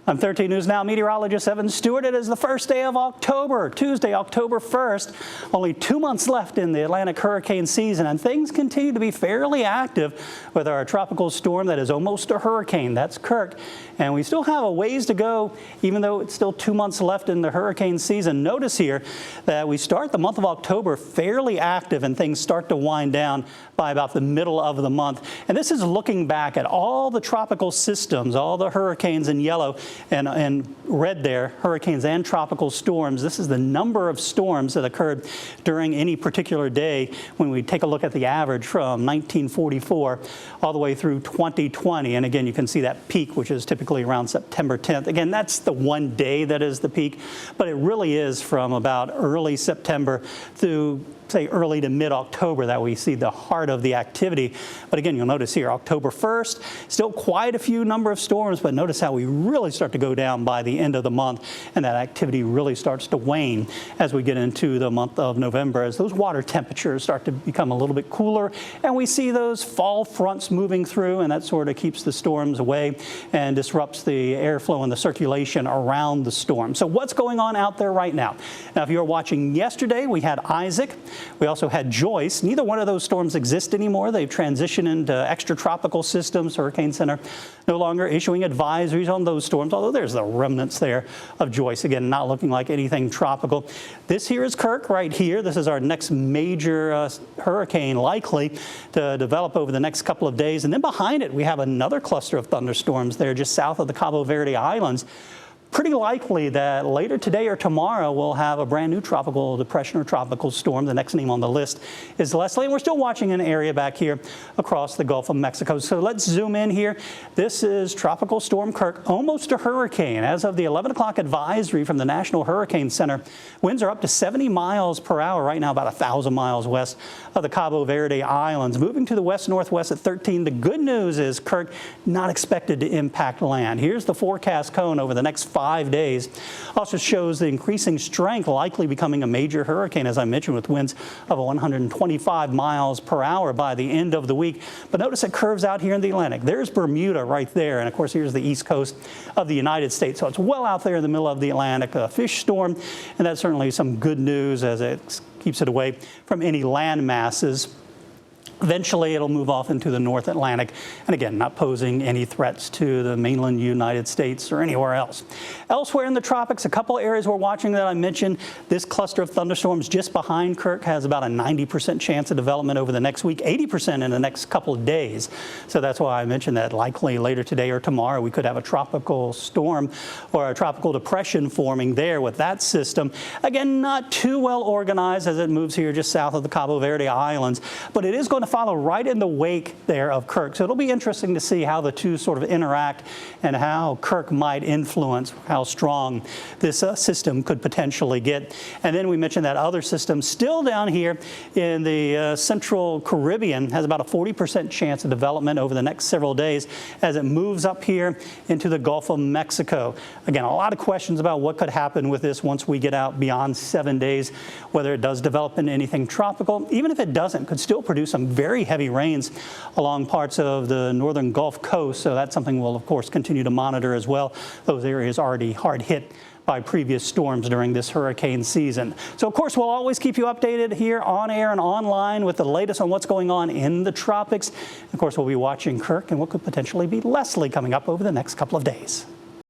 I'm 13 News Now meteorologist Evan Stewart. It is the first day of October, Tuesday, October 1st. Only 2 months left in the Atlantic hurricane season, and things continue to be fairly active with our tropical storm that is almost a hurricane. That's Kirk. And we still have a ways to go, even though it's still 2 months left in the hurricane season. Notice here that we start the month of October fairly active, and things start to wind down by about the middle of the month. And this is looking back at all the tropical systems, all the hurricanes in yellow and red there, hurricanes and tropical storms. This is the number of storms that occurred during any particular day when we take a look at the average from 1944 all the way through 2020. And again, you can see that peak, which is typically around September 10th. Again, that's the one day that is the peak, but it really is from about early September through say early to mid-October that we see the heart of the activity. But again, you'll notice here, October 1st, still quite a few number of storms, but notice how we really start to go down by the end of the month, and that activity really starts to wane as we get into the month of November, as those water temperatures start to become a little bit cooler, and we see those fall fronts moving through, and that sort of keeps the storms away and disrupts the airflow and the circulation around the storm. So what's going on out there right now? Now, if you were watching yesterday, we had Isaac. We also had Joyce. Neither one of those storms exist anymore. They've transitioned into extratropical systems. Hurricane Center no longer issuing advisories on those storms, although there's the remnants there of Joyce. Again, not looking like anything tropical. This here is Kirk right here. This is our next major hurricane likely to develop over the next couple of days. And then behind it, we have another cluster of thunderstorms there just south of the Cabo Verde Islands. Pretty likely that later today or tomorrow we'll have a brand new tropical depression or tropical storm. The next name on the list is Leslie, and we're still watching an area back here across the Gulf of Mexico. So let's zoom in here. This is Tropical Storm Kirk, almost a hurricane. As of the 11 o'clock advisory from the National Hurricane Center, winds are up to 70 miles per hour right now, about 1,000 miles west of the Cabo Verde Islands. Moving to the west-northwest at 13. The good news is Kirk not expected to impact land. Here's the forecast cone over the next 5 days. Also shows the increasing strength, likely becoming a major hurricane, as I mentioned, with winds of 125 miles per hour by the end of the week. But notice it curves out here in the Atlantic. There's Bermuda right there. And of course, here's the east coast of the United States. So it's well out there in the middle of the Atlantic, a fish storm. And that's certainly some good news as it keeps it away from any land masses. Eventually, it'll move off into the North Atlantic, and again, not posing any threats to the mainland United States or anywhere else. Elsewhere in the tropics, a couple areas we're watching that I mentioned. This cluster of thunderstorms just behind Kirk has about a 90% chance of development over the next week, 80% in the next couple of days. So that's why I mentioned that likely later today or tomorrow we could have a tropical storm or a tropical depression forming there with that system. Again, not too well organized as it moves here just south of the Cabo Verde Islands, but it is going to follow right in the wake there of Kirk. So it'll be interesting to see how the two sort of interact and how Kirk might influence how strong this system could potentially get. And then we mentioned that other system still down here in the central Caribbean has about a 40% chance of development over the next several days as it moves up here into the Gulf of Mexico. Again, a lot of questions about what could happen with this once we get out beyond 7 days, whether it does develop into anything tropical. Even if it doesn't, could still produce some very heavy rains along parts of the northern Gulf Coast. So that's something we'll, of course, continue to monitor as well. Those areas already hard hit by previous storms during this hurricane season. So, of course, we'll always keep you updated here on air and online with the latest on what's going on in the tropics. Of course, we'll be watching Kirk and what could potentially be Leslie coming up over the next couple of days.